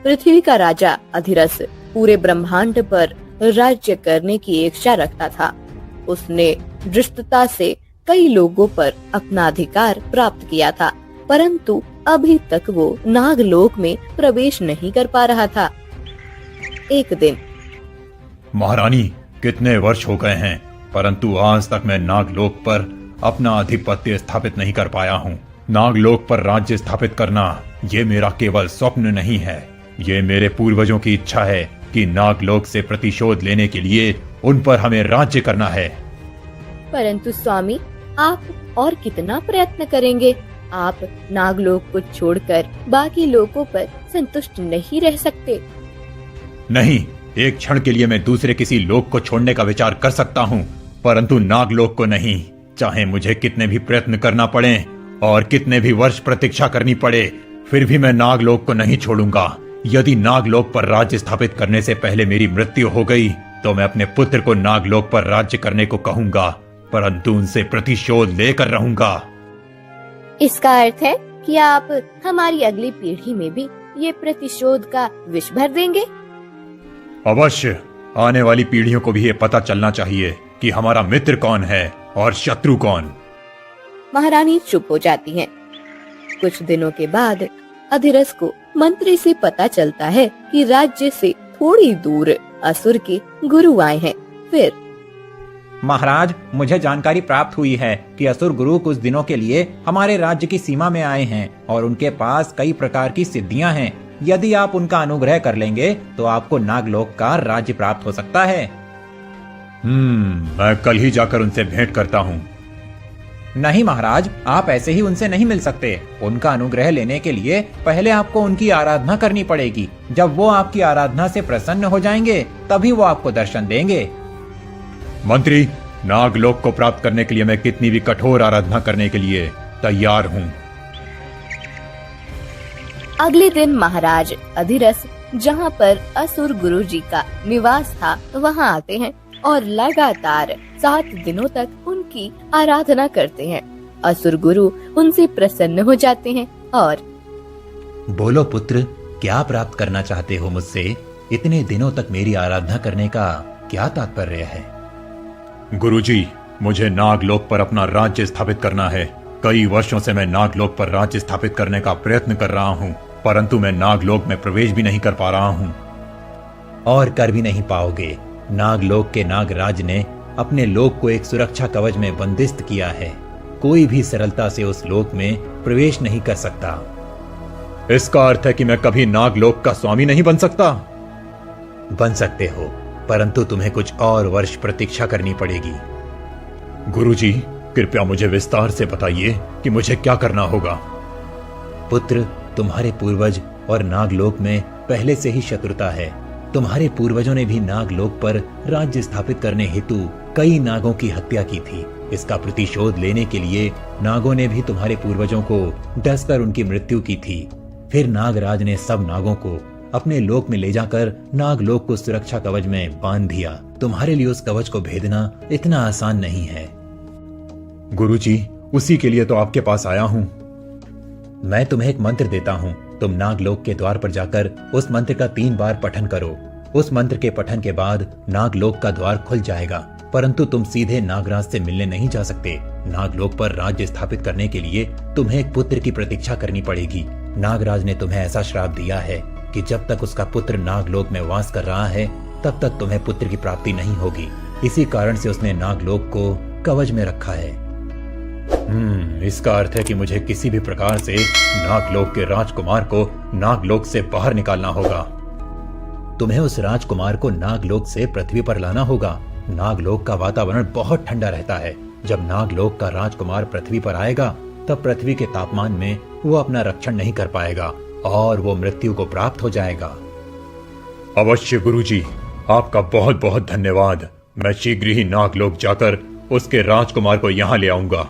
पृथ्वी का राजा अधिरस पूरे ब्रह्मांड पर राज्य करने की इच्छा रखता था। उसने धृष्टता से कई लोगों पर अपना अधिकार प्राप्त किया था, परंतु अभी तक वो नागलोक में प्रवेश नहीं कर पा रहा था। एक दिन, महारानी, कितने वर्ष हो गए हैं, परंतु आज तक मैं नागलोक पर अपना आधिपत्य स्थापित नहीं कर पाया हूँ। नागलोक पर राज्य स्थापित करना ये मेरा केवल स्वप्न नहीं है, ये मेरे पूर्वजों की इच्छा है कि नागलोक से प्रतिशोध लेने के लिए उन पर हमें राज्य करना है। परंतु स्वामी, आप और कितना प्रयत्न करेंगे? आप नागलोक को छोड़कर बाकी लोगों पर संतुष्ट नहीं रह सकते। नहीं, एक क्षण के लिए मैं दूसरे किसी लोक को छोड़ने का विचार कर सकता हूँ, परंतु नागलोक को नहीं। चाहे मुझे कितने भी प्रयत्न करना पड़े और कितने भी वर्ष प्रतीक्षा करनी पड़े, फिर भी मैं नागलोक को नहीं छोड़ूंगा। यदि नागलोक पर राज्य स्थापित करने से पहले मेरी मृत्यु हो गई तो मैं अपने पुत्र को नागलोक पर राज्य करने को कहूंगा, परंतु उनसे प्रतिशोध लेकर रहूंगा। इसका अर्थ है कि आप हमारी अगली पीढ़ी में भी ये प्रतिशोध का विष भर देंगे? अवश्य, आने वाली पीढ़ियों को भी ये पता चलना चाहिए कि हमारा मित्र कौन है और शत्रु कौन। महारानी चुप हो जाती हैं। कुछ दिनों के बाद अधिरस को मंत्री से पता चलता है कि राज्य से थोड़ी दूर असुर के गुरु आए हैं। फिर, महाराज, मुझे जानकारी प्राप्त हुई है कि असुर गुरु कुछ दिनों के लिए हमारे राज्य की सीमा में आए हैं और उनके पास कई प्रकार की सिद्धियां हैं। यदि आप उनका अनुग्रह कर लेंगे तो आपको नागलोक का राज्य प्राप्त हो सकता है। मैं कल ही जाकर उनसे भेंट करता हूँ। नहीं महाराज, आप ऐसे ही उनसे नहीं मिल सकते। उनका अनुग्रह लेने के लिए पहले आपको उनकी आराधना करनी पड़ेगी। जब वो आपकी आराधना से प्रसन्न हो जाएंगे तभी वो आपको दर्शन देंगे। मंत्री, नागलोक को प्राप्त करने के लिए मैं कितनी भी कठोर आराधना करने के लिए तैयार हूँ। अगले दिन महाराज अधिरस जहाँ पर असुर गुरु जी का निवास था वहाँ आते हैं और लगातार 7 दिनों तक उनकी आराधना करते हैं। असुर गुरु उनसे प्रसन्न हो जाते हैं और बोलो पुत्र, क्या प्राप्त करना चाहते हो मुझसे? इतने दिनों तक मेरी आराधना करने का क्या तात्पर्य है? गुरुजी, मुझे नागलोक पर अपना राज्य स्थापित करना है। कई वर्षों से मैं नागलोक पर राज्य स्थापित करने का प्रयत्न कर रहा हूँ, परंतु मैं नागलोक में प्रवेश भी नहीं कर पा रहा हूँ। और कर भी नहीं पाओगे। नागलोक के नागराज ने अपने लोक को एक सुरक्षा कवच में बंदिस्त किया है। कोई भी सरलता से उस लोक में प्रवेश नहीं कर सकता। इसका अर्थ है कि मैं कभी नागलोक का स्वामी नहीं बन सकता? बन सकते हो, परंतु तुम्हें कुछ और वर्ष प्रतीक्षा करनी पड़ेगी। गुरुजी, कृपया मुझे विस्तार से बताइए कि मुझे क्या करना होगा। पुत्र, तुम्हारे पूर्वज और नागलोक में पहले से ही शत्रुता है। तुम्हारे पूर्वजों ने भी नागलोक पर राज्य स्थापित करने हेतु कई नागों की हत्या की थी। इसका प्रतिशोध लेने के लिए नागों ने भी तुम्हारे पूर्वजों को डसकर उनकी मृत्यु की थी। फिर नागराज ने सब नागों को अपने लोक में ले जाकर नागलोक को सुरक्षा कवच में बांध दिया। तुम्हारे लिए उस कवच को भेदना इतना आसान नहीं है। गुरुजी, उसी के लिए तो आपके पास आया हूँ। मैं तुम्हें एक मंत्र देता हूँ। तुम नागलोक के द्वार पर जाकर उस मंत्र का 3 बार पठन करो। उस मंत्र के पठन के बाद नागलोक का द्वार खुल जाएगा, परंतु तुम सीधे नागराज से मिलने नहीं जा सकते। नागलोक पर राज्य स्थापित करने के लिए तुम्हें एक पुत्र की प्रतीक्षा करनी पड़ेगी। नागराज ने तुम्हें ऐसा श्राप दिया है कि जब तक उसका पुत्र नागलोक में वास कर रहा है तब तक तुम्हें पुत्र की प्राप्ति नहीं होगी। इसी कारण से उसने नागलोक को कवच में रखा है। इसका अर्थ है कि मुझे किसी भी प्रकार से नागलोक के राजकुमार को नागलोक से बाहर निकालना होगा। तुम्हें उस राजकुमार को नागलोक से पृथ्वी पर लाना होगा। नागलोक का वातावरण बहुत ठंडा रहता है। जब नागलोक का राजकुमार पृथ्वी पर आएगा तब पृथ्वी के तापमान में वो अपना रक्षण नहीं कर पाएगा और वो मृत्यु को प्राप्त हो जाएगा। अवश्य गुरुजी, आपका बहुत बहुत धन्यवाद। मैं शीघ्र ही नागलोक जाकर उसके राजकुमार को यहाँ ले आऊंगा।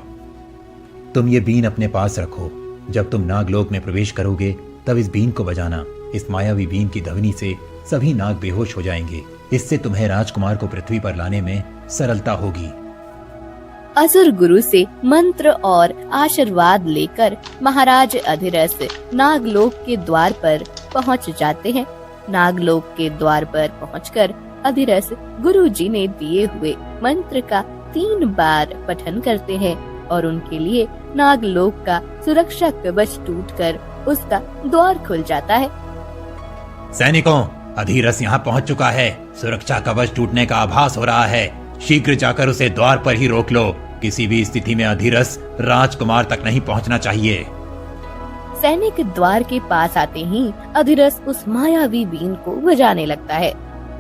तुम ये बीन अपने पास रखो। जब तुम नागलोक में प्रवेश करोगे तब इस बीन को बजाना। इस मायावी बीन की ध्वनि से सभी नाग बेहोश हो जाएंगे। इससे तुम्हें राजकुमार को पृथ्वी पर लाने में सरलता होगी। असुर गुरु से मंत्र और आशीर्वाद लेकर महाराज अधिरस नागलोक के द्वार पर पहुंच जाते हैं। नागलोक के द्वार पर पहुंचकर अधिरस गुरु जी ने दिए हुए मंत्र का 3 बार पठन करते हैं और उनके लिए नागलोक का सुरक्षा कवच टूटकर उसका द्वार खुल जाता है। सैनिकों, अधिरस यहाँ पहुँच चुका है। सुरक्षा कवच टूटने का आभास हो रहा है। शीघ्र जाकर उसे द्वार पर ही रोक लो। किसी भी स्थिति में अधिरस राजकुमार तक नहीं पहुँचना चाहिए। सैनिक द्वार के पास आते ही अधिरस उस मायावी बीन को बजाने लगता है।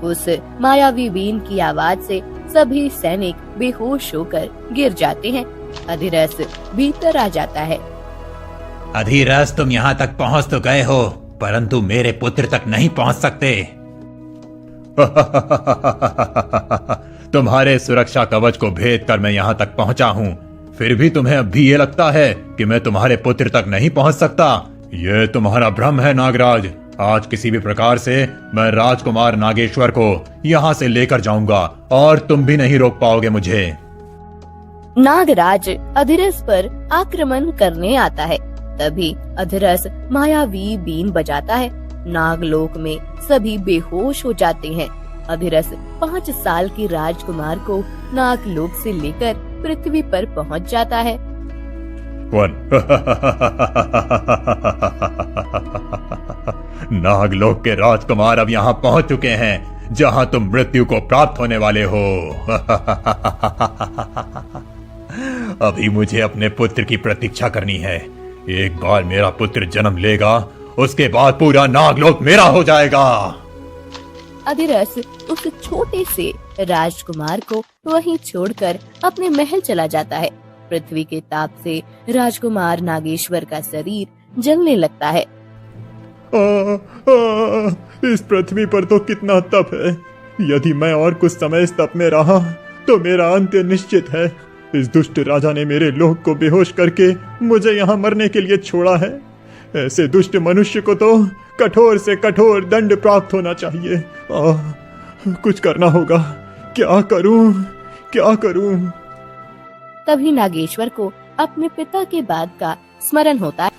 उस मायावी बीन की आवाज से सभी सैनिक बेहोश होकर गिर जाते हैं। अधिरस भीतर आ जाता है। अधिरस, तुम यहाँ तक पहुँच तो गए हो, परंतु मेरे पुत्र तक नहीं पहुँच सकते। तुम्हारे सुरक्षा कवच को भेद कर मैं यहाँ तक पहुँचा हूँ, फिर भी तुम्हें अब भी ये लगता है कि मैं तुम्हारे पुत्र तक नहीं पहुँच सकता। ये तुम्हारा भ्रम है नागराज। आज किसी भी प्रकार से मैं राजकुमार नागेश्वर को यहाँ से लेकर जाऊंगा और तुम भी नहीं रोक पाओगे मुझे। नागराज अधिरस पर आक्रमण करने आता है। तभी अधिरस मायावी बीन बजाता है। नागलोक में सभी बेहोश हो जाते हैं। अधिरस 5 साल की राजकुमार को नागलोक से लेकर पृथ्वी पर पहुंच जाता है। नागलोक के राजकुमार अब यहाँ पहुंच चुके हैं, जहाँ तुम मृत्यु को प्राप्त होने वाले हो। अभी मुझे अपने पुत्र की प्रतीक्षा करनी है। एक बार मेरा पुत्र जन्म लेगा, उसके बाद पूरा नागलोक मेरा हो जाएगा। अधिरस उस छोटे से राजकुमार को वहीं छोड़कर अपने महल चला जाता है। पृथ्वी के ताप से राजकुमार नागेश्वर का शरीर जलने लगता है। इस पृथ्वी पर तो कितना तप है। यदि मैं और कुछ समय इस तप में रहा तो मेरा अंत्य निश्चित है। इस दुष्ट राजा ने मेरे लोक को बेहोश करके मुझे यहाँ मरने के लिए छोड़ा है। ऐसे दुष्ट मनुष्य को तो कठोर से कठोर दंड प्राप्त होना चाहिए। कुछ करना होगा। क्या करूं, क्या करूं? तभी नागेश्वर को अपने पिता के बाद का स्मरण होता है।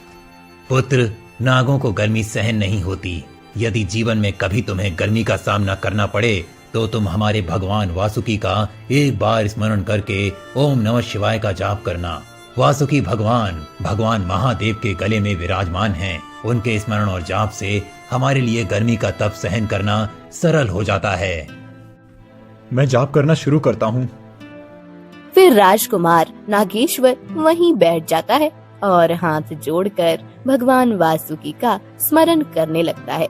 पुत्र, नागों को गर्मी सहन नहीं होती। यदि जीवन में कभी तुम्हें गर्मी का सामना करना पड़े तो तुम हमारे भगवान वासुकी का एक बार स्मरण करके ओम नमः शिवाय का जाप करना। वासुकी भगवान महादेव के गले में विराजमान हैं। उनके स्मरण और जाप से हमारे लिए गर्मी का तप सहन करना सरल हो जाता है। मैं जाप करना शुरू करता हूँ। फिर राजकुमार नागेश्वर वहीं बैठ जाता है और हाथ जोड़कर भगवान वासुकी का स्मरण करने लगता है।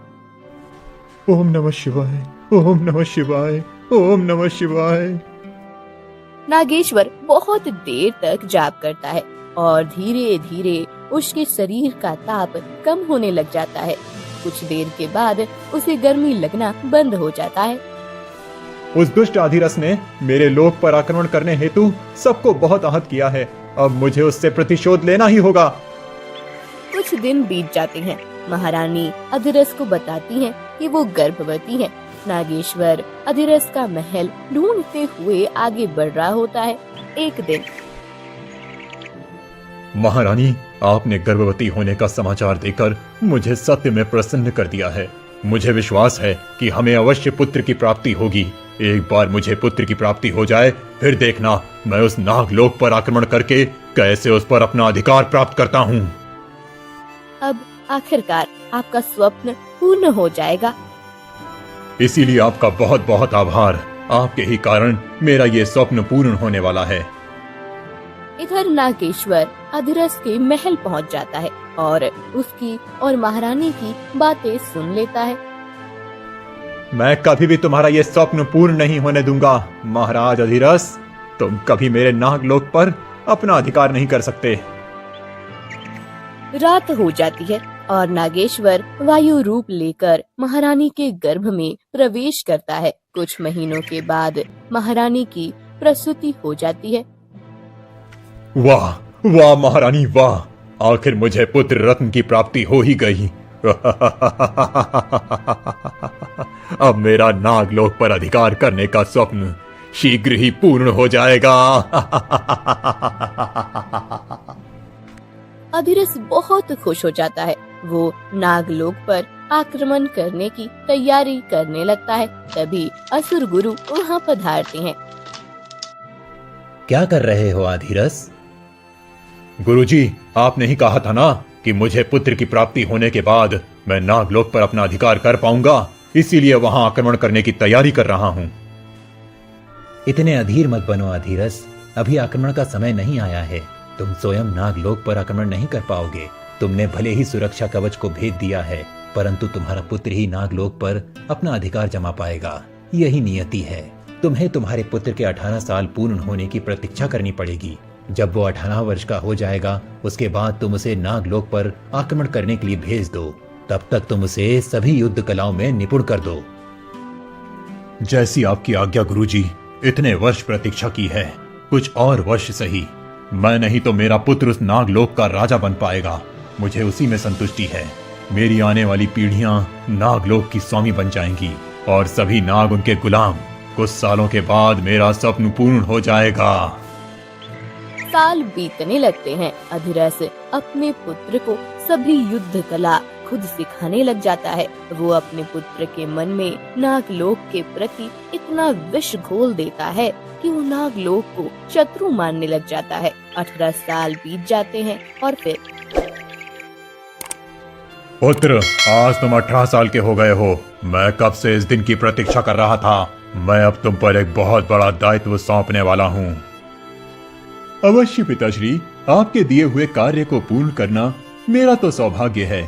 ओम नमः शिवाय, ओम नमः शिवाय, ओम नमः शिवाय। नागेश्वर बहुत देर तक जाप करता है और धीरे धीरे उसके शरीर का ताप कम होने लग जाता है। कुछ देर के बाद उसे गर्मी लगना बंद हो जाता है। उस दुष्ट अधिरस ने मेरे लोक पर आक्रमण करने हेतु सबको बहुत आहत किया है। अब मुझे उससे प्रतिशोध लेना ही होगा। कुछ दिन बीत जाते हैं। महारानी अधिरस को बताती हैं कि वो गर्भवती है। नागेश्वर अधिरस का महल ढूंढते हुए आगे बढ़ रहा होता है। एक दिन, महारानी, आपने गर्भवती होने का समाचार देकर मुझे सत्य में प्रसन्न कर दिया है। मुझे विश्वास है कि हमें अवश्य पुत्र की प्राप्ति होगी। एक बार मुझे पुत्र की प्राप्ति हो जाए, फिर देखना मैं उस नागलोक पर आक्रमण करके कैसे उस पर अपना अधिकार प्राप्त करता हूँ। अब आखिरकार आपका स्वप्न पूर्ण हो जाएगा। इसीलिए आपका बहुत बहुत आभार। आपके ही कारण मेरा ये स्वप्न पूर्ण होने वाला है। इधर नागेश्वर अधिरस के महल पहुंच जाता है और उसकी और महारानी की बातें सुन लेता है। मैं कभी भी तुम्हारा ये स्वप्न पूर्ण नहीं होने दूंगा। महाराज अधिरस, तुम कभी मेरे नागलोक पर अपना अधिकार नहीं कर सकते। रात हो जाती है और नागेश्वर वायु रूप लेकर महारानी के गर्भ में प्रवेश करता है। कुछ महीनों के बाद महारानी की प्रसूति हो जाती है। वाह वाह महारानी वाह, आखिर मुझे पुत्र रत्न की प्राप्ति हो ही गई। अब मेरा नागलोक पर अधिकार करने का स्वप्न शीघ्र ही पूर्ण हो जाएगा। अधिरस बहुत खुश हो जाता है। वो नागलोक पर आक्रमण करने की तैयारी करने लगता है। तभी असुर गुरु वहाँ पधारते हैं। क्या कर रहे हो आधिरस? गुरुजी, आपने ही कहा था ना कि मुझे पुत्र की प्राप्ति होने के बाद मैं नागलोक पर अपना अधिकार कर पाऊंगा, इसीलिए वहां आक्रमण करने की तैयारी कर रहा हूं। इतने अधीर मत बनो आधिरस, अभी आक्रमण का समय नहीं आया है। तुम स्वयं नागलोक पर आक्रमण नहीं कर पाओगे। तुमने भले ही सुरक्षा कवच को भेद दिया है, परंतु तुम्हारा पुत्र ही नागलोक पर अपना अधिकार जमा पाएगा। यही नियति है। तुम्हें तुम्हारे पुत्र के 18 साल पूर्ण होने की प्रतीक्षा करनी पड़ेगी। जब वो 18 वर्ष का हो जाएगा, उसके बाद तुम उसे नागलोक पर आक्रमण करने के लिए भेज दो। तब तक तुम उसे सभी युद्ध कलाओं में निपुण कर दो। जैसी आपकी आज्ञा गुरुजी। इतने वर्ष प्रतीक्षा की है, कुछ और वर्ष सही। मैं नहीं तो मेरा पुत्र उस नागलोक का राजा बन पाएगा। मुझे उसी में संतुष्टि है। मेरी आने वाली पीढ़ियां नागलोक की स्वामी बन जाएंगी और सभी नाग उनके गुलाम। कुछ सालों के बाद मेरा स्वप्न पूर्ण हो जाएगा। साल बीतने लगते हैं। अधिरस अपने पुत्र को सभी युद्ध कला खुद सिखाने लग जाता है। वो अपने पुत्र के मन में नागलोक के प्रति इतना विष घोल देता है कि वो नागलोक को शत्रु मानने लग जाता है। 18 साल बीत जाते हैं और फिर पुत्र, आज तुम 18 साल के हो गए हो। मैं कब से इस दिन की प्रतीक्षा कर रहा था। मैं अब तुम पर एक बहुत बड़ा दायित्व सौंपने वाला हूँ। अवश्य पिताश्री, आपके दिए हुए कार्य को पूर्ण करना मेरा तो सौभाग्य है।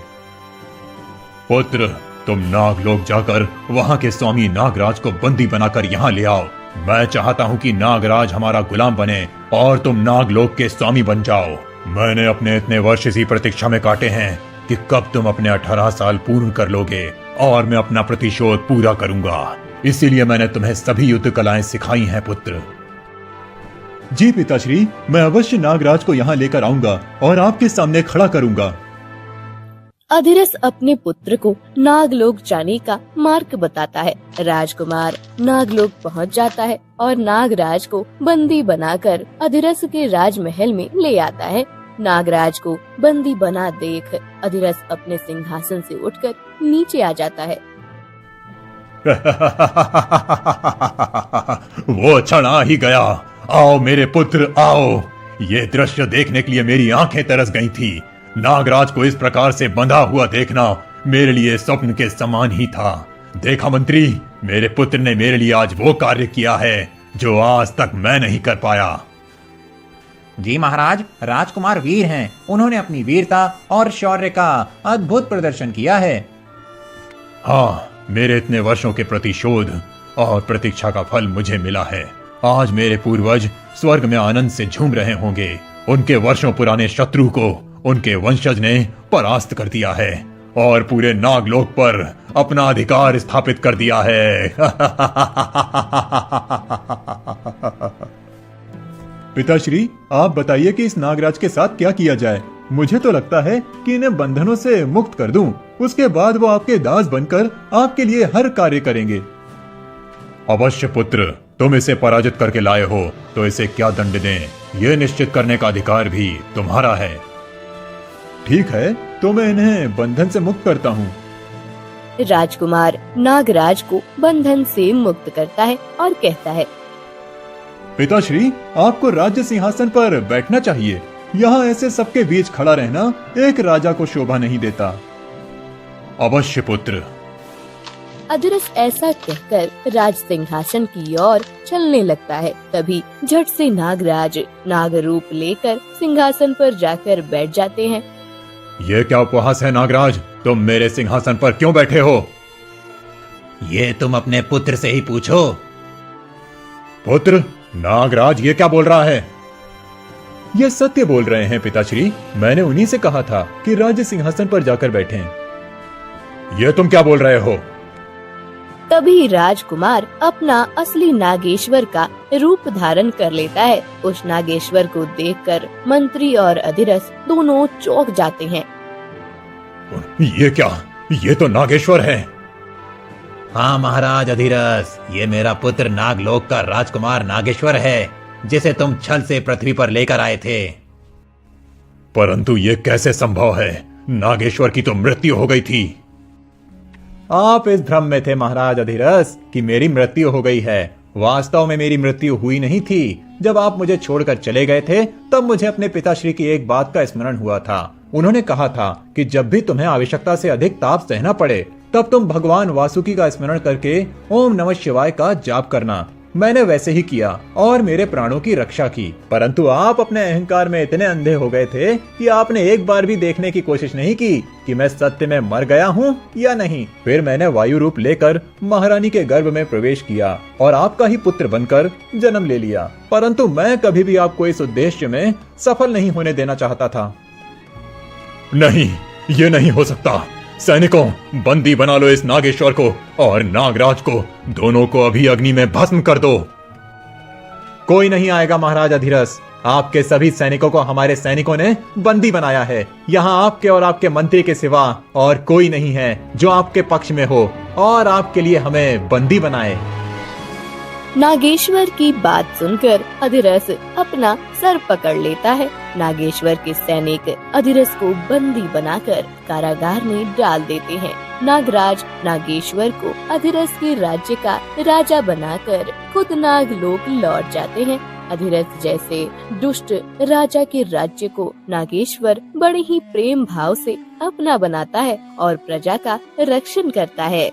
पुत्र, तुम नागलोक जाकर वहाँ के स्वामी नागराज को बंदी बनाकर यहाँ ले आओ। मैं चाहता हूँ कि नागराज हमारा गुलाम बने और तुम नागलोक के स्वामी बन जाओ। मैंने अपने इतने वर्ष इसी प्रतीक्षा में काटे हैं कि कब तुम अपने 18 साल पूर्ण कर लोगे और मैं अपना प्रतिशोध पूरा करूंगा। इसीलिए मैंने तुम्हें सभी युद्ध कलाएं सिखाई हैं पुत्र। जी पिताश्री, मैं अवश्य नागराज को यहाँ लेकर आऊंगा और आपके सामने खड़ा करूंगा। अधिरस अपने पुत्र को नागलोक जाने का मार्ग बताता है। राजकुमार नागलोक पहुंच जाता है और नागराज को बंदी बनाकर अधिरस के राजमहल में ले आता है। नागराज को बंदी बना देख अधिरस अपने सिंहासन से उठकर नीचे आ जाता है। वो क्षण आ ही गया। आओ मेरे पुत्र, आओ। ये दृश्य देखने के लिए मेरी आंखें तरस गई थी। नागराज को इस प्रकार से बंधा हुआ देखना मेरे लिए स्वप्न के समान ही था। देखा मंत्री, मेरे पुत्र ने मेरे लिए आज वो कार्य किया है जो आज तक मैं नहीं कर पाया। जी महाराज, राजकुमार वीर हैं। उन्होंने अपनी वीरता और शौर्य का अद्भुत प्रदर्शन किया है। हाँ, मेरे इतने वर्षों के प्रतिशोध और प्रतीक्षा का फल मुझे मिला है। आज मेरे पूर्वज स्वर्ग में आनंद से झूम रहे होंगे। उनके वर्षों पुराने शत्रु को उनके वंशज ने परास्त कर दिया है और पूरे नागलोक पर अपना अधिकार स्थापित कर दिया है। पिताश्री, आप बताइए कि इस नागराज के साथ क्या किया जाए। मुझे तो लगता है कि इन्हें बंधनों से मुक्त कर दूं। उसके बाद वो आपके दास बनकर आपके लिए हर कार्य करेंगे। अवश्य पुत्र, तुम इसे पराजित करके लाए हो तो इसे क्या दंड दें, यह निश्चित करने का अधिकार भी तुम्हारा है। ठीक है, तो मैं इन्हें बंधन से मुक्त करता हूँ। राजकुमार नागराज को बंधन से मुक्त करता है और कहता है, पिताश्री, आपको राज्य सिंहासन पर बैठना चाहिए। यहाँ ऐसे सबके बीच खड़ा रहना एक राजा को शोभा नहीं देता। अवश्य पुत्र। अधिरस ऐसा कहकर राज सिंहासन की ओर चलने लगता है। तभी झट से नागराज नागरूप लेकर सिंहासन पर जाकर बैठ जाते हैं। ये क्या उपहास है नागराज, तुम मेरे सिंहासन पर क्यों बैठे हो? ये तुम अपने पुत्र से ही पूछो। पुत्र, नागराज ये क्या बोल रहा है? ये सत्य बोल रहे हैं पिताश्री। मैंने उन्हीं से कहा था कि राज्य सिंहासन पर जाकर बैठें। ये तुम क्या बोल रहे हो? तभी राजकुमार अपना असली नागेश्वर का रूप धारण कर लेता है। उस नागेश्वर को देखकर मंत्री और अधिरस दोनों चौंक जाते हैं। ये क्या? ये तो नागेश्वर है। हाँ महाराज अधिरस, ये मेरा पुत्र नागलोक का राजकुमार नागेश्वर है, जिसे तुम छल से पृथ्वी पर लेकर आए थे। परंतु ये कैसे संभव है? नागेश्वर की तो मृत्यु हो गई थी। आप इस भ्रम में थे महाराज अधिरस कि मेरी मृत्यु हो गई है। वास्तव में मेरी मृत्यु हुई नहीं थी। जब आप मुझे छोड़कर चले गए थे तब मुझे अपने पिताश्री की एक बात का स्मरण हुआ था। उन्होंने कहा था कि जब भी तुम्हें आवश्यकता से अधिक ताप सहना पड़े तब तुम भगवान वासुकी का स्मरण करके ओम नमः शिवाय का जाप करना। मैंने वैसे ही किया और मेरे प्राणों की रक्षा की। परंतु आप अपने अहंकार में इतने अंधे हो गए थे कि आपने एक बार भी देखने की कोशिश नहीं की कि मैं सत्य में मर गया हूँ या नहीं। फिर मैंने वायु रूप लेकर महारानी के गर्भ में प्रवेश किया और आपका ही पुत्र बनकर जन्म ले लिया। परंतु मैं कभी भी आपको इस उद्देश्य में सफल नहीं होने देना चाहता था। नहीं, ये नहीं हो सकता। सैनिकों, बंदी बना लो इस नागेश्वर को और नागराज को। दोनों को अभी अग्नि में भस्म कर दो। कोई नहीं आएगा महाराज अधिरस। आपके सभी सैनिकों को हमारे सैनिकों ने बंदी बनाया है। यहाँ आपके और आपके मंत्री के सिवा और कोई नहीं है जो आपके पक्ष में हो और आपके लिए हमें बंदी बनाए। नागेश्वर की बात सुनकर अधिरस अपना सर पकड़ लेता है। नागेश्वर के सैनिक अधिरस को बंदी बनाकर कारागार में डाल देते हैं। नागराज नागेश्वर को अधिरस के राज्य का राजा बनाकर खुद नागलोक लौट जाते हैं। अधिरस जैसे दुष्ट राजा के राज्य को नागेश्वर बड़े ही प्रेम भाव से अपना बनाता है और प्रजा का रक्षण करता है।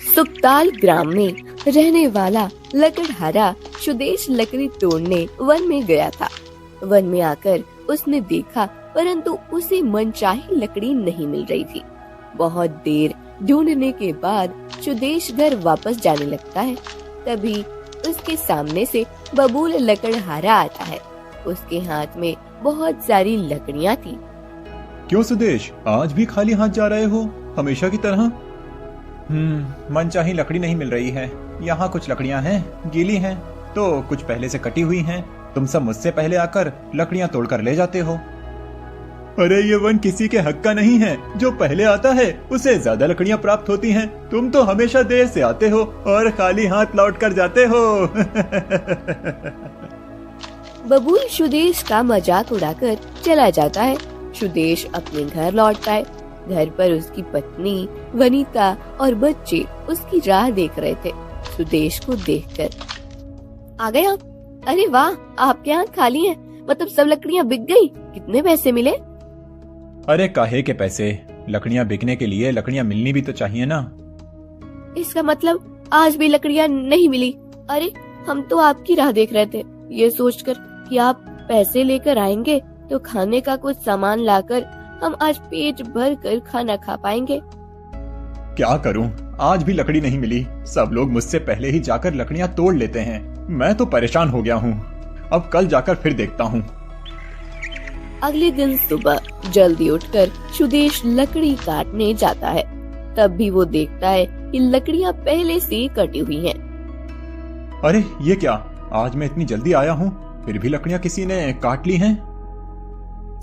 सुकताल ग्राम में रहने वाला लकड़हारा सुदेश लकड़ी तोड़ने वन में गया था। वन में आकर उसने देखा परंतु उसे मनचाही लकड़ी नहीं मिल रही थी। बहुत देर ढूंढने के बाद सुदेश घर वापस जाने लगता है। तभी उसके सामने से बबूल लकड़हारा आता है। उसके हाथ में बहुत सारी लकड़ियाँ थी। क्यों सुदेश, आज भी खाली हाथ जा रहे हो हमेशा की तरह? मनचाही लकड़ी नहीं मिल रही है। यहाँ कुछ लकड़ियाँ हैं, गीली हैं, तो कुछ पहले से कटी हुई हैं। तुम सब मुझसे पहले आकर लकड़ियाँ तोड़कर ले जाते हो। अरे ये वन किसी के हक का नहीं है। जो पहले आता है उसे ज्यादा लकड़ियाँ प्राप्त होती हैं। तुम तो हमेशा देर से आते हो और खाली हाथ लौट कर जाते हो। बबूल सुदेश का मजाक उड़ाकर चला जाता है। सुदेश अपने घर लौटता है। घर पर उसकी पत्नी वनीता और बच्चे उसकी राह देख रहे थे। सुदेश को देखकर, आ गए आप? अरे वाह, आपके यहाँ खाली है, मतलब सब लकड़ियाँ बिक गई। कितने पैसे मिले? अरे काहे के पैसे? लकड़ियाँ बिकने के लिए लकड़ियाँ मिलनी भी तो चाहिए ना। इसका मतलब आज भी लकड़ियाँ नहीं मिली? अरे हम तो आपकी राह देख रहे थे, ये सोचकर कि आप पैसे लेकर आएंगे तो खाने का कुछ सामान लाकर हम आज पेट भर कर खाना खा पाएंगे। क्या करूं, आज भी लकड़ी नहीं मिली। सब लोग मुझसे पहले ही जाकर लकड़ियां तोड़ लेते हैं। मैं तो परेशान हो गया हूं। अब कल जाकर फिर देखता हूं। अगले दिन सुबह जल्दी उठकर सुदेश लकड़ी काटने जाता है। तब भी वो देखता है कि लकड़ियां पहले से कटी हुई हैं। अरे ये क्या, आज मैं इतनी जल्दी आया हूं फिर भी लकड़ियां किसी ने काट ली हैं।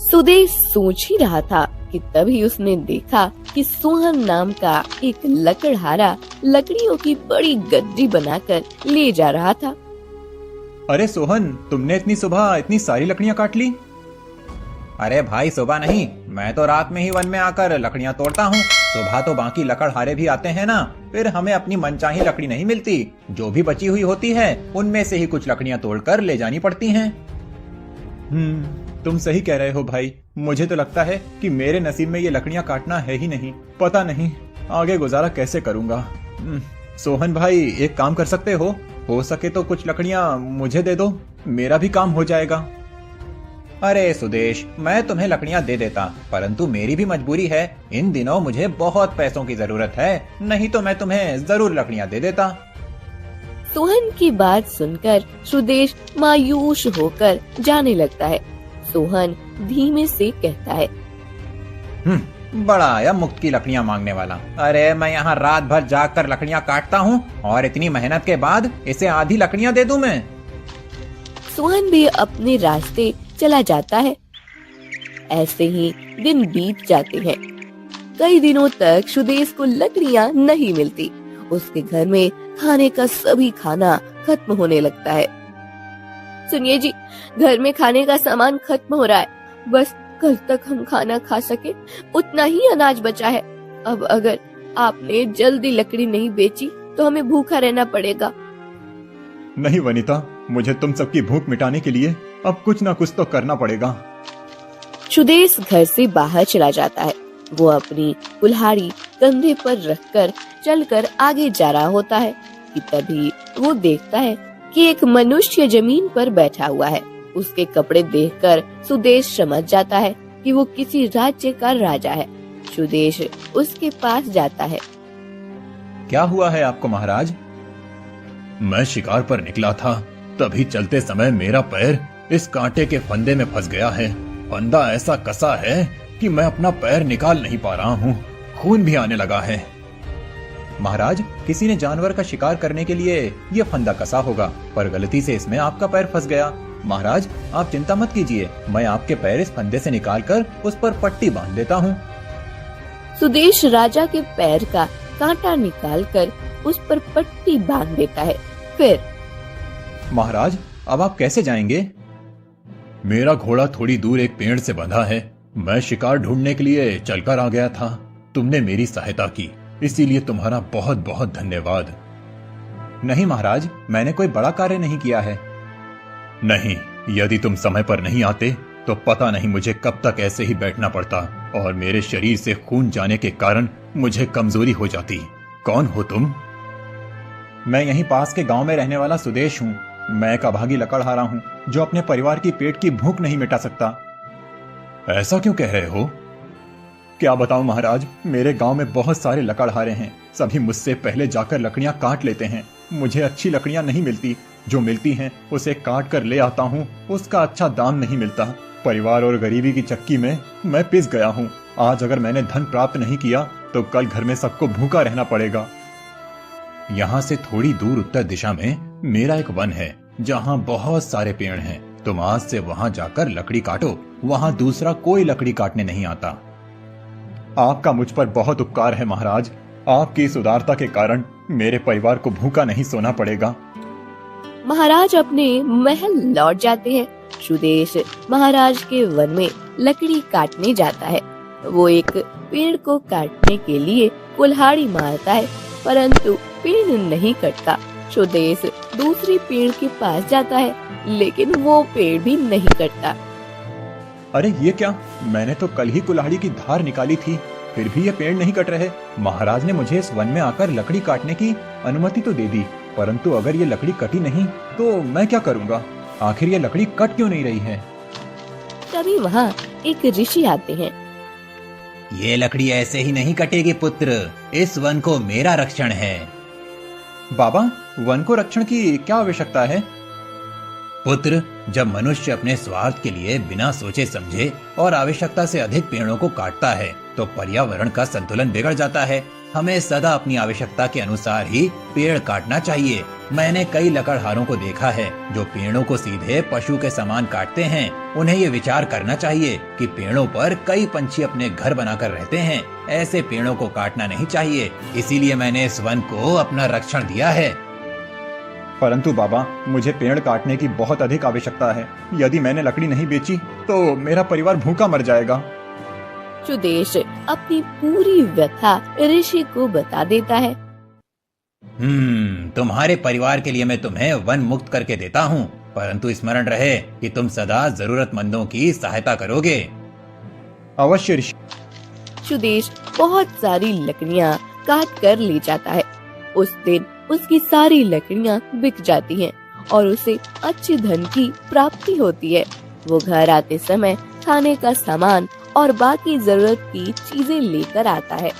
सुदेश सोच ही रहा था कि तभी उसने देखा कि सोहन नाम का एक लकड़हारा लकड़ियों की बड़ी गद्दी बनाकर ले जा रहा था। अरे सोहन, तुमने इतनी सुबह इतनी सारी लकड़ियां काट ली? अरे भाई सुबह नहीं, मैं तो रात में ही वन में आकर लकड़ियां तोड़ता हूँ। सुबह तो बाकी लकड़हारे भी आते हैं ना, फिर हमें अपनी मनचाही लकड़ी नहीं मिलती। जो भी बची हुई होती है उनमें से ही कुछ लकड़ियां तोड़कर ले जानी पड़ती हैं। तुम सही कह रहे हो भाई। मुझे तो लगता है कि मेरे नसीब में ये लकड़ियां काटना है ही नहीं। पता नहीं आगे गुजारा कैसे करूंगा। सोहन भाई, एक काम कर सकते हो सके तो कुछ लकड़ियां मुझे दे दो, मेरा भी काम हो जाएगा। अरे सुदेश, मैं तुम्हें लकड़ियां दे देता, परंतु मेरी भी मजबूरी है। इन दिनों मुझे बहुत पैसों की जरूरत है, नहीं तो मैं तुम्हें जरूर लकड़ियां दे देता। सोहन की बात सुनकर सुदेश मायूस होकर जाने लगता है। सोहन धीमे से कहता है, बड़ा आया मुफ्त की लकड़ियां मांगने वाला। अरे मैं यहाँ रात भर जाग कर लकड़ियां काटता हूँ और इतनी मेहनत के बाद इसे आधी लकड़ियां दे दूं मैं। सोहन भी अपने रास्ते चला जाता है। ऐसे ही दिन बीत जाते हैं। कई दिनों तक सुदेश को लकड़ियां नहीं मिलती। उसके घर में खाने का सभी खाना खत्म होने लगता है। सुनिए जी, घर में खाने का सामान खत्म हो रहा है। बस कल तक हम खाना खा सके उतना ही अनाज बचा है। अब अगर आपने जल्दी लकड़ी नहीं बेची तो हमें भूखा रहना पड़ेगा। नहीं वनिता, मुझे तुम सबकी भूख मिटाने के लिए अब कुछ ना कुछ तो करना पड़ेगा। सुदेश घर से बाहर चला जाता है। वो अपनी कुल्हाड़ी कंधे पर रखकर चलकर आगे जा रहा होता है कि तभी वो देखता है कि एक मनुष्य जमीन पर बैठा हुआ है। उसके कपड़े देखकर सुदेश समझ जाता है कि वो किसी राज्य का राजा है। सुदेश उसके पास जाता है। क्या हुआ है आपको महाराज? मैं शिकार पर निकला था, तभी चलते समय मेरा पैर इस कांटे के फंदे में फंस गया है। फंदा ऐसा कसा है कि मैं अपना पैर निकाल नहीं पा रहा हूँ। खून भी आने लगा है। महाराज, किसी ने जानवर का शिकार करने के लिए ये फंदा कसा होगा, पर गलती से इसमें आपका पैर फंस गया। महाराज, आप चिंता मत कीजिए, मैं आपके पैर इस फंदे से निकालकर उस पर पट्टी बांध देता हूँ। सुदेश राजा के पैर का कांटा निकालकर उस पर पट्टी बांध देता है। फिर महाराज, अब आप कैसे जाएंगे? मेरा घोड़ा थोड़ी दूर एक पेड़ से बंधा है। मैं शिकार ढूंढने के लिए चलकर आ गया था। तुमने मेरी सहायता की, इसीलिए तुम्हारा बहुत बहुत धन्यवाद। नहीं महाराज, मैंने कोई बड़ा कार्य नहीं किया है। नहीं, यदि तुम समय पर नहीं आते तो पता नहीं मुझे कब तक ऐसे ही बैठना पड़ता और मेरे शरीर से खून जाने के कारण मुझे कमजोरी हो जाती। कौन हो तुम? मैं यहीं पास के गांव में रहने वाला सुदेश हूँ। मैं एक अभागी लकड़हारा हूँ जो अपने परिवार की पेट की भूख नहीं मिटा सकता। ऐसा क्यों कह रहे हो? क्या बताऊं महाराज, मेरे गांव में बहुत सारे लकड़हारे हैं। सभी मुझसे पहले जाकर लकड़ियां काट लेते हैं। मुझे अच्छी लकड़ियां नहीं मिलती। जो मिलती हैं उसे काट कर ले आता हूं, उसका अच्छा दाम नहीं मिलता। परिवार और गरीबी की चक्की में मैं पिस गया हूं। आज अगर मैंने धन प्राप्त नहीं किया तो कल घर में सबको भूखा रहना पड़ेगा। यहाँ से थोड़ी दूर उत्तर दिशा में मेरा एक वन है जहाँ बहुत सारे पेड़ हैं। तुम आज से वहाँ जाकर लकड़ी काटो। वहाँ दूसरा कोई लकड़ी काटने नहीं आता। आपका मुझ पर बहुत उपकार है महाराज। आपकी इस उदारता के कारण मेरे परिवार को भूखा नहीं सोना पड़ेगा। महाराज अपने महल लौट जाते हैं। सुदेश महाराज के वन में लकड़ी काटने जाता है। वो एक पेड़ को काटने के लिए कुल्हाड़ी मारता है, परंतु पेड़ नहीं कटता। सुदेश दूसरे पेड़ के पास जाता है, लेकिन वो पेड़ भी नहीं कटता। अरे ये क्या, मैंने तो कल ही कुल्हाड़ी की धार निकाली थी, फिर भी ये पेड़ नहीं कट रहे। महाराज ने मुझे इस वन में आकर लकड़ी काटने की अनुमति तो दे दी, परंतु अगर ये लकड़ी कटी नहीं तो मैं क्या करूँगा? आखिर ये लकड़ी कट क्यों नहीं रही है? तभी वहाँ एक ऋषि आते हैं। ये लकड़ी ऐसे ही नहीं कटेगी पुत्र, इस वन को मेरा रक्षण है। बाबा, वन को रक्षण की क्या आवश्यकता है? पुत्र, जब मनुष्य अपने स्वार्थ के लिए बिना सोचे समझे और आवश्यकता से अधिक पेड़ों को काटता है तो पर्यावरण का संतुलन बिगड़ जाता है। हमें सदा अपनी आवश्यकता के अनुसार ही पेड़ काटना चाहिए। मैंने कई लकड़हारों को देखा है जो पेड़ों को सीधे पशु के समान काटते हैं। उन्हें ये विचार करना चाहिए कि पेड़ों पर कई पंछी अपने घर बनाकर रहते हैं। ऐसे पेड़ों को काटना नहीं चाहिए। इसीलिए मैंने इस वन को अपना रक्षण दिया है। परंतु बाबा, मुझे पेड़ काटने की बहुत अधिक आवश्यकता है। यदि मैंने लकड़ी नहीं बेची तो मेरा परिवार भूखा मर जाएगा। सुदेश अपनी पूरी व्यथा ऋषि को बता देता है। तुम्हारे परिवार के लिए मैं तुम्हें वन मुक्त करके देता हूँ, परंतु स्मरण रहे कि तुम सदा जरूरतमंदों की सहायता करोगे। अवश्य ऋषि। सुदेश बहुत सारी लकड़ियाँ काट कर ले जाता है। उस दिन उसकी सारी लकड़ियाँ बिक जाती हैं और उसे अच्छे धन की प्राप्ति होती है। वो घर आते समय खाने का सामान और बाकी जरूरत की चीजें लेकर आता है।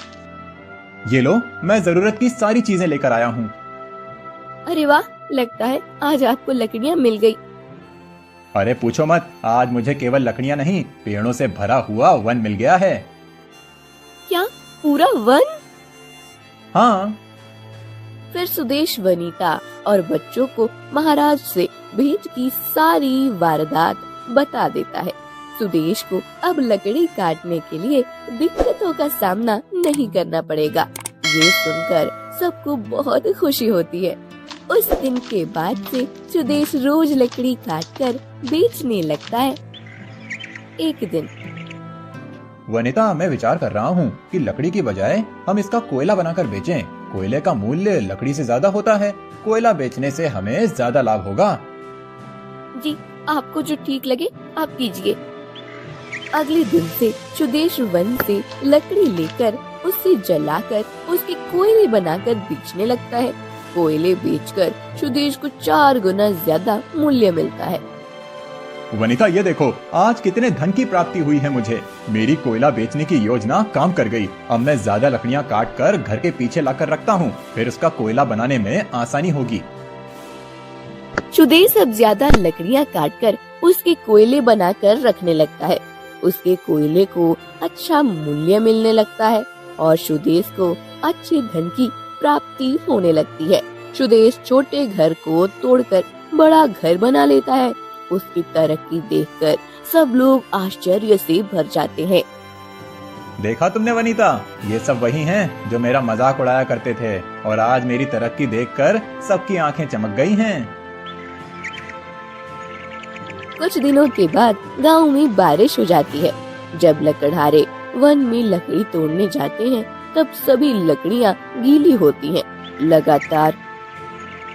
ये लो, मैं जरूरत की सारी चीजें लेकर आया हूँ। अरे वाह, लगता है आज आपको लकड़ियाँ मिल गई। अरे पूछो मत, आज मुझे केवल लकड़ियाँ नहीं, पेड़ों से भरा हुआ वन मिल गया है। क्या, पूरा वन? हाँ। फिर सुदेश वनिता और बच्चों को महाराज से भेंट की सारी वारदात बता देता है। सुदेश को अब लकड़ी काटने के लिए दिक्कतों का सामना नहीं करना पड़ेगा। ये सुनकर सबको बहुत खुशी होती है। उस दिन के बाद से सुदेश रोज लकड़ी काटकर बेचने लगता है। एक दिन वनिता, मैं विचार कर रहा हूँ कि लकड़ी की बजाय हम इसका कोयला बनाकर बेचें। कोयले का मूल्य लकड़ी से ज्यादा होता है। कोयला बेचने से हमें ज्यादा लाभ होगा। जी, आपको जो ठीक लगे आप कीजिए। अगले दिन से सुदेश वन से लकड़ी लेकर उसे जलाकर उसके कोयले बनाकर बेचने लगता है। कोयले बेचकर सुदेश को 4 गुना ज्यादा मूल्य मिलता है। वनिता, ये देखो, आज कितने धन की प्राप्ति हुई है मुझे। मेरी कोयला बेचने की योजना काम कर गई। अब मैं ज्यादा लकड़ियाँ काट कर घर के पीछे लाकर रखता हूँ, फिर उसका कोयला बनाने में आसानी होगी। सुदेश अब ज्यादा लकड़ियाँ काटकर उसके कोयले बनाकर रखने लगता है। उसके कोयले को अच्छा मूल्य मिलने लगता है और सुदेश को अच्छे धन की प्राप्ति होने लगती है। सुदेश छोटे घर को तोड़कर बड़ा घर बना लेता है। उसकी तरक्की देखकर सब लोग आश्चर्य से भर जाते हैं। देखा तुमने वनिता, ये सब वही हैं जो मेरा मजाक उड़ाया करते थे और आज मेरी तरक्की देखकर सबकी आंखें चमक गई हैं। कुछ दिनों के बाद गांव में बारिश हो जाती है। जब लकड़हारे वन में लकड़ी तोड़ने जाते हैं तब सभी लकड़ियां गीली होती हैं। लगातार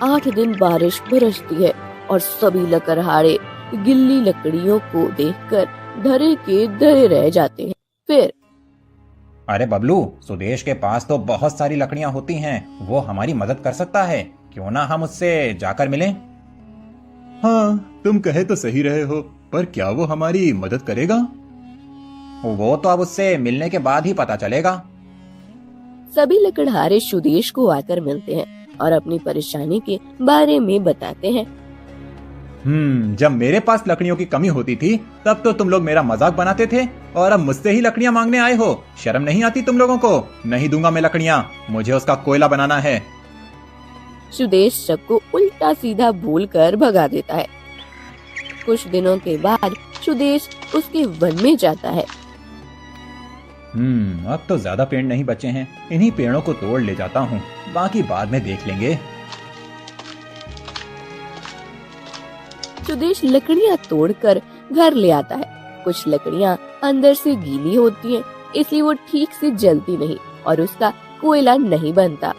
8 दिन बारिश बरसती है और सभी लकड़हारे गिल्ली लकड़ियों को देखकर धरे के धरे रह जाते हैं। फिर अरे बबलू, सुदेश के पास तो बहुत सारी लकड़ियां होती हैं, वो हमारी मदद कर सकता है। क्यों ना हम उससे जाकर मिलें? हाँ, तुम कहे तो सही रहे हो, पर क्या वो हमारी मदद करेगा? वो तो अब उससे मिलने के बाद ही पता चलेगा। सभी लकड़हारे सुदेश को आकर मिलते हैं और अपनी परेशानी के बारे में बताते हैं। जब मेरे पास लकड़ियों की कमी होती थी तब तो तुम लोग मेरा मजाक बनाते थे और अब मुझसे ही लकड़ियां मांगने आए हो। शर्म नहीं आती तुम लोगों को? नहीं दूंगा मैं लकड़ियां, मुझे उसका कोयला बनाना है। सुदेश सबको उल्टा सीधा बोलकर भगा देता है। कुछ दिनों के बाद सुदेश उसके वन में जाता है। अब तो ज्यादा पेड़ नहीं बचे हैं, इन्हीं पेड़ों को तोड़ ले जाता हूँ, बाकी बाद में देख लेंगे। सुदेश लकड़ियाँ तोड़कर घर ले आता है। कुछ लकड़ियाँ अंदर से गीली होती हैं, इसलिए वो ठीक से जलती नहीं और उसका कोयला नहीं बनता।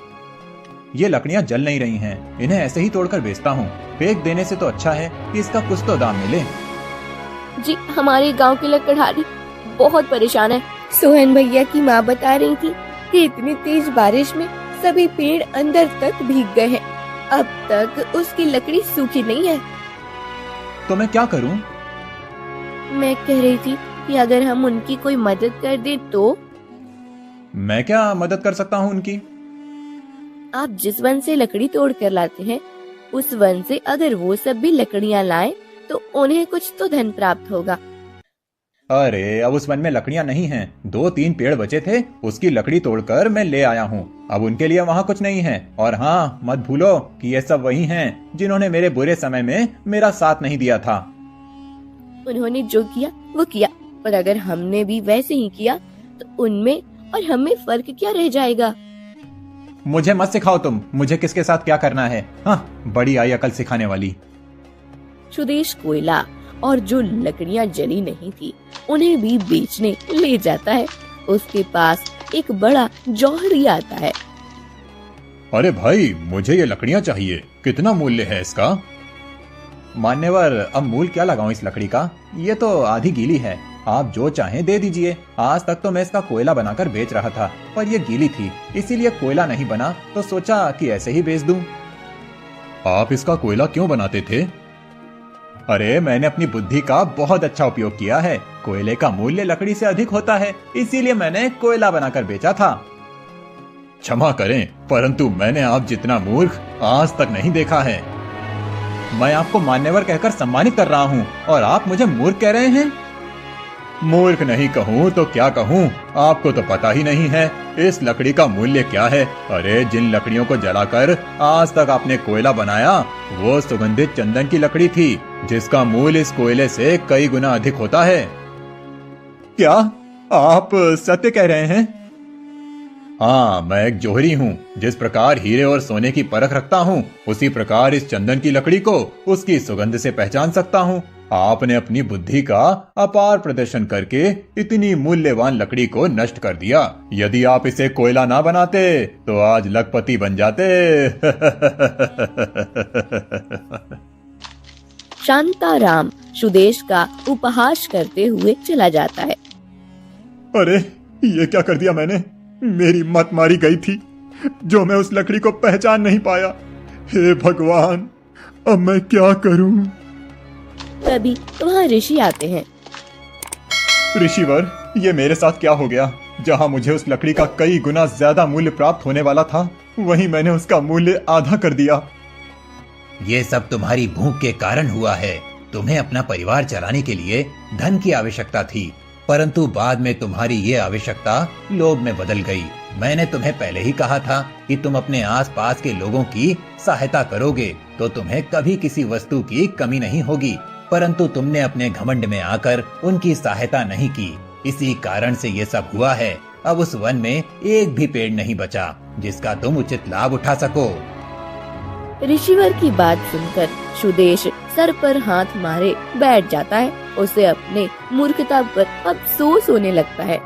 ये लकड़ियाँ जल नहीं रही हैं, इन्हें ऐसे ही तोड़कर बेचता हूँ। फेंक देने से तो अच्छा है कि इसका कुछ तो दाम मिले। जी, हमारे गांव के लकड़हारे बहुत परेशान है। सोहन भैया की माँ बता रही थी कि इतनी तेज बारिश में सभी पेड़ अंदर तक भीग गए हैं। अब तक उसकी लकड़ी सूखी नहीं है। तो मैं क्या करूं? मैं कह रही थी कि अगर हम उनकी कोई मदद कर दे तो। मैं क्या मदद कर सकता हूं उनकी? आप जिस वन से लकड़ी तोड़ कर लाते हैं उस वन से अगर वो सब भी लकड़ियाँ लाएं तो उन्हें कुछ तो धन प्राप्त होगा। अरे, अब उस वन में लकड़ियां नहीं हैं। 2-3 पेड़ बचे थे, उसकी लकड़ी तोड़कर मैं ले आया हूँ। अब उनके लिए वहाँ कुछ नहीं है। और हाँ, मत भूलो कि ये सब वही हैं जिन्होंने मेरे बुरे समय में मेरा साथ नहीं दिया था। उन्होंने जो किया वो किया, पर अगर हमने भी वैसे ही किया तो उनमें और हमें फर्क क्या रह जाएगा? मुझे मत सिखाओ तुम, मुझे किसके साथ क्या करना है। हाँ, बड़ी आई अकल सिखाने वाली। सुदेश कोयला और जो लकड़ियां जली नहीं थी उन्हें भी बेचने ले जाता है। उसके पास एक बड़ा जौहरी आता है। अरे भाई, मुझे ये लकड़ियां चाहिए, कितना मूल्य है इसका? मान्यवर, अब मूल क्या लगाऊं इस लकड़ी का? ये तो आधी गीली है, आप जो चाहें दे दीजिए। आज तक तो मैं इसका कोयला बनाकर बेच रहा था, पर ये गीली थी, इसीलिए कोयला नहीं बना, तो सोचा कि ऐसे ही बेच दूं। आप इसका कोयला क्यों बनाते थे? अरे, मैंने अपनी बुद्धि का बहुत अच्छा उपयोग किया है। कोयले का मूल्य लकड़ी से अधिक होता है, इसीलिए मैंने कोयला बनाकर बेचा था। क्षमा करें, परंतु मैंने आप जितना मूर्ख आज तक नहीं देखा है। मैं आपको मान्यवर कहकर सम्मानित कर रहा हूँ और आप मुझे मूर्ख कह रहे हैं? मूर्ख नहीं कहूँ तो क्या कहूँ, आपको तो पता ही नहीं है इस लकड़ी का मूल्य क्या है। अरे, जिन लकड़ियों को जलाकर आज तक आपने कोयला बनाया वो सुगंधित चंदन की लकड़ी थी, जिसका मूल्य इस कोयले से कई गुना अधिक होता है। क्या आप सत्य कह रहे हैं? हाँ, मैं एक जोहरी हूँ। जिस प्रकार हीरे और सोने की परख रखता हूँ, उसी प्रकार इस चंदन की लकड़ी को उसकी सुगंध से पहचान सकता हूँ। आपने अपनी बुद्धि का अपार प्रदर्शन करके इतनी मूल्यवान लकड़ी को नष्ट कर दिया। यदि आप इसे कोयला ना बनाते तो आज लखपति बन जाते। शांताराम सुदेश का उपहास करते हुए चला जाता है। अरे, ये क्या कर दिया मैंने? मेरी मत मारी गई थी जो मैं उस लकड़ी को पहचान नहीं पाया। हे भगवान, अब मैं क्या करूं? तभी वहाँ ऋषि आते हैं। ऋषिवर, ये मेरे साथ क्या हो गया? जहाँ मुझे उस लकड़ी का कई गुना ज्यादा मूल्य प्राप्त होने वाला था, वहीं मैंने उसका मूल्य आधा कर दिया। ये सब तुम्हारी भूख के कारण हुआ है। तुम्हें अपना परिवार चलाने के लिए धन की आवश्यकता थी, परंतु बाद में तुम्हारी ये आवश्यकता लोभ में बदल गई। मैंने तुम्हें पहले ही कहा था कि तुम अपने आसपास के लोगों की सहायता करोगे तो तुम्हें कभी किसी वस्तु की कमी नहीं होगी, परंतु तुमने अपने घमंड में आकर उनकी सहायता नहीं की। इसी कारण से ये सब हुआ है। अब उस वन में एक भी पेड़ नहीं बचा जिसका तुम उचित लाभ उठा सको। ऋषिवर की बात सुनकर सुदेश सर पर हाथ मारे बैठ जाता है। उसे अपने मूर्खता पर अफसोस होने लगता है।